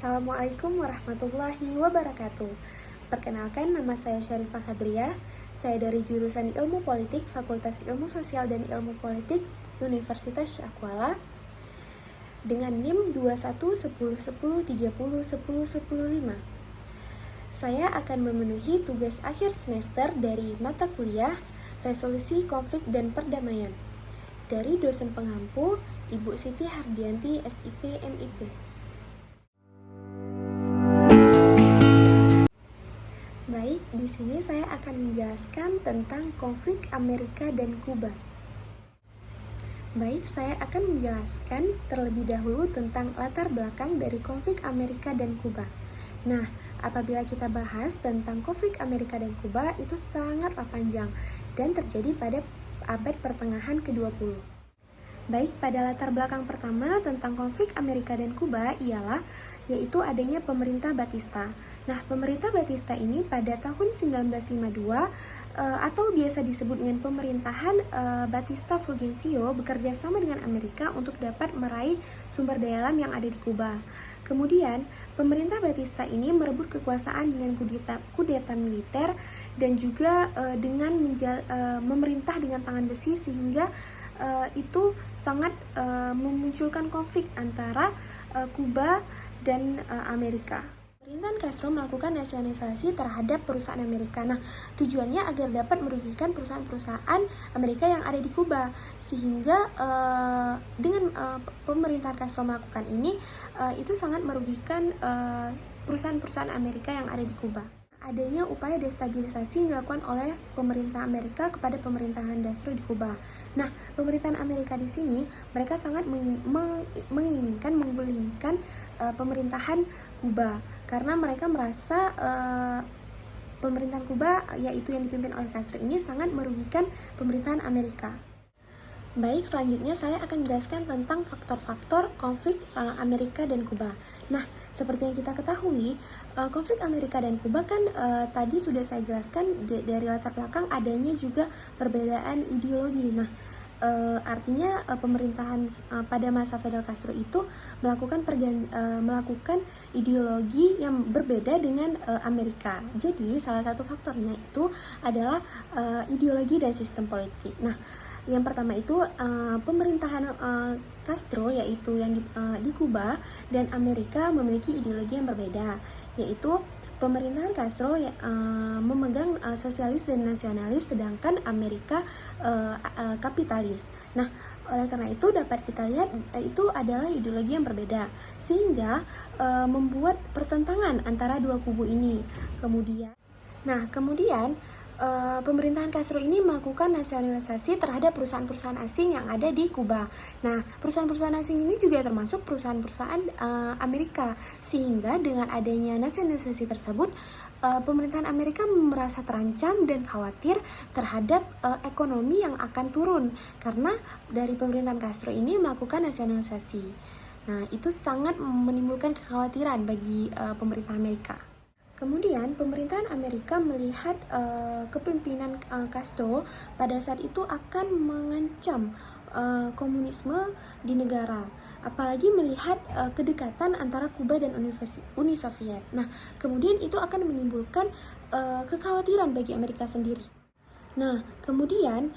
Assalamualaikum warahmatullahi wabarakatuh. Perkenalkan, nama saya Syarifah Khadriah. Saya dari jurusan Ilmu Politik, Fakultas Ilmu Sosial dan Ilmu Politik, Universitas Syahkuala, dengan NIM 211010301015. Saya akan memenuhi tugas akhir semester dari mata kuliah Resolusi Konflik dan Perdamaian dari dosen pengampu Ibu Siti Hardianti, SIP, MIP. Baik, di sini saya akan menjelaskan tentang konflik Amerika dan Kuba. Baik, saya akan menjelaskan terlebih dahulu tentang latar belakang dari konflik Amerika dan Kuba. Nah, apabila kita bahas tentang konflik Amerika dan Kuba, itu sangatlah panjang dan terjadi pada abad pertengahan ke-20. Baik, pada latar belakang pertama tentang konflik Amerika dan Kuba yaitu adanya pemerintah Batista. Nah, pemerintah Batista ini pada tahun 1952 atau biasa disebut dengan pemerintahan Batista Fulgencio bekerja sama dengan Amerika untuk dapat meraih sumber daya alam yang ada di Kuba. Kemudian, pemerintah Batista ini merebut kekuasaan dengan kudeta militer dan juga dengan memerintah dengan tangan besi, sehingga itu sangat memunculkan konflik antara Kuba dan Amerika. Pemerintahan Castro melakukan nasionalisasi terhadap perusahaan Amerika. Nah, tujuannya agar dapat merugikan perusahaan-perusahaan Amerika yang ada di Kuba, sehingga dengan pemerintahan Castro melakukan ini, itu sangat merugikan perusahaan-perusahaan Amerika yang ada di Kuba. Adanya upaya destabilisasi dilakukan oleh pemerintah Amerika kepada pemerintahan Castro di Kuba. Nah, pemerintahan Amerika di sini mereka sangat menginginkan menggulingkan pemerintahan Kuba karena mereka merasa pemerintahan Kuba, yaitu yang dipimpin oleh Castro ini, sangat merugikan pemerintahan Amerika. Baik, selanjutnya saya akan menjelaskan tentang faktor-faktor konflik Amerika dan Kuba. Nah, seperti yang kita ketahui, konflik Amerika dan Kuba kan tadi sudah saya jelaskan dari latar belakang adanya juga perbedaan ideologi. Nah, artinya pemerintahan pada masa Fidel Castro itu melakukan ideologi yang berbeda dengan Amerika. Jadi, salah satu faktornya itu adalah ideologi dan sistem politik. Nah, yang pertama itu pemerintahan Castro, yaitu yang di Kuba dan Amerika, memiliki ideologi yang berbeda, yaitu pemerintahan Castro memegang sosialis dan nasionalis, sedangkan Amerika kapitalis. Nah, oleh karena itu dapat kita lihat itu adalah ideologi yang berbeda, sehingga membuat pertentangan antara dua kubu ini. Kemudian pemerintahan Castro ini melakukan nasionalisasi terhadap perusahaan-perusahaan asing yang ada di Kuba. Nah, perusahaan-perusahaan asing ini juga termasuk perusahaan-perusahaan Amerika, sehingga dengan adanya nasionalisasi tersebut, pemerintahan Amerika merasa terancam dan khawatir terhadap ekonomi yang akan turun karena dari pemerintahan Castro ini melakukan nasionalisasi. Nah, itu sangat menimbulkan kekhawatiran bagi pemerintah Amerika. Kemudian, pemerintahan Amerika melihat kepemimpinan Castro pada saat itu akan mengancam komunisme di negara, apalagi melihat kedekatan antara Kuba dan Uni Soviet. Nah, kemudian itu akan menimbulkan kekhawatiran bagi Amerika sendiri. Nah, kemudian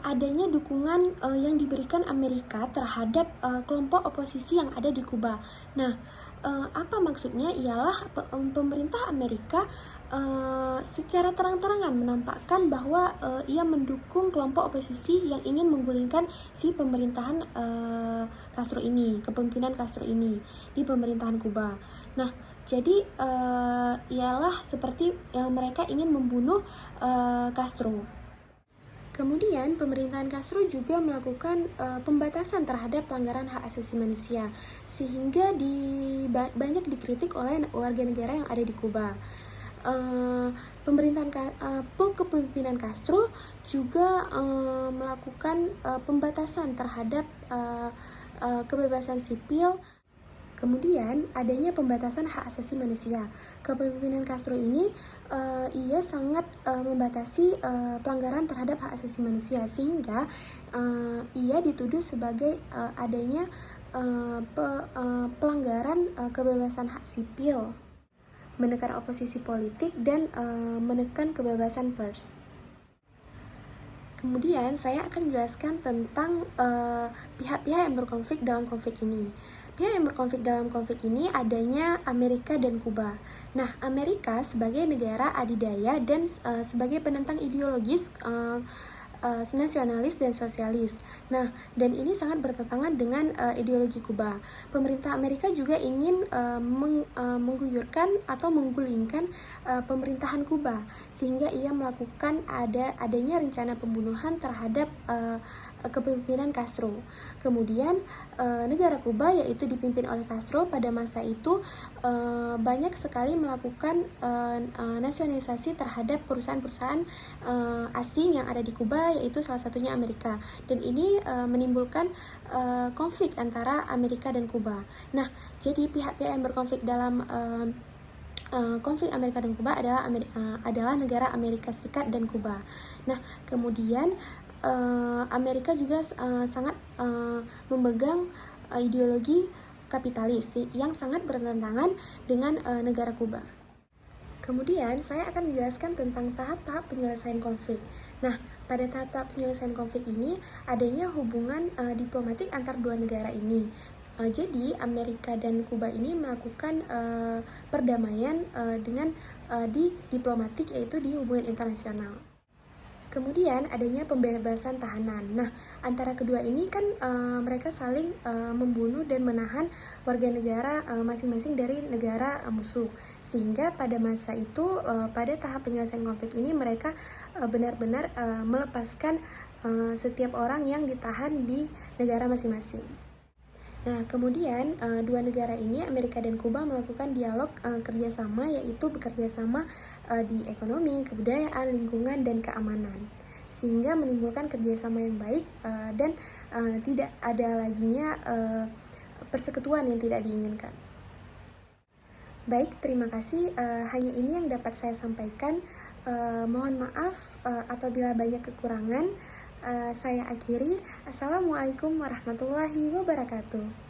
adanya dukungan yang diberikan Amerika terhadap kelompok oposisi yang ada di Kuba. Nah, apa maksudnya? Ialah pemerintah Amerika secara terang-terangan menampakkan bahwa ia mendukung kelompok oposisi yang ingin menggulingkan si pemerintahan Castro ini, kepemimpinan Castro ini di pemerintahan Kuba. Nah, jadi ialah seperti mereka ingin membunuh Castro. Kemudian, pemerintahan Castro juga melakukan pembatasan terhadap pelanggaran hak asasi manusia, sehingga banyak dikritik oleh warga negara yang ada di Kuba. Kepemimpinan Castro juga melakukan pembatasan terhadap kebebasan sipil. Kemudian adanya pembatasan hak asasi manusia. Kepemimpinan Castro ini ia sangat membatasi pelanggaran terhadap hak asasi manusia, sehingga ia dituduh sebagai adanya pelanggaran kebebasan hak sipil, menekan oposisi politik, dan menekan kebebasan pers. Kemudian saya akan jelaskan tentang pihak-pihak yang berkonflik dalam konflik ini. Pihak yang berkonflik dalam konflik ini adanya Amerika dan Kuba. Nah, Amerika sebagai negara adidaya dan sebagai penentang ideologis nasionalis dan sosialis. Nah, dan ini sangat bertentangan dengan ideologi Kuba. Pemerintah Amerika juga ingin mengguyurkan atau menggulingkan pemerintahan Kuba, sehingga ia melakukan adanya rencana pembunuhan terhadap kepemimpinan Castro. Kemudian negara Kuba, yaitu dipimpin oleh Castro pada masa itu, banyak sekali melakukan nasionalisasi terhadap perusahaan-perusahaan asing yang ada di Kuba, yaitu salah satunya Amerika. Dan ini menimbulkan konflik antara Amerika dan Kuba. Nah, jadi pihak-pihak yang berkonflik dalam konflik Amerika dan Kuba adalah negara Amerika Serikat dan Kuba. Nah, kemudian Amerika juga sangat memegang ideologi kapitalis yang sangat bertentangan dengan negara Kuba. Kemudian saya akan menjelaskan tentang tahap-tahap penyelesaian konflik. Nah, pada tahap-tahap penyelesaian konflik ini adanya hubungan diplomatik antar dua negara ini. Jadi Amerika dan Kuba ini melakukan perdamaian dengan di diplomatik, yaitu di hubungan internasional. Kemudian adanya pembebasan tahanan. Nah, antara kedua ini kan mereka saling membunuh dan menahan warga negara masing-masing dari negara musuh. Sehingga pada masa itu, pada tahap penyelesaian konflik ini, mereka benar-benar melepaskan setiap orang yang ditahan di negara masing-masing. Nah, kemudian dua negara ini, Amerika dan Kuba, melakukan dialog kerjasama, yaitu bekerjasama di ekonomi, kebudayaan, lingkungan, dan keamanan, sehingga menimbulkan kerjasama yang baik dan tidak ada laginya persekutuan yang tidak diinginkan. Baik, terima kasih. Hanya ini yang dapat saya sampaikan. Mohon maaf apabila banyak kekurangan. Saya akhiri. Assalamualaikum warahmatullahi wabarakatuh.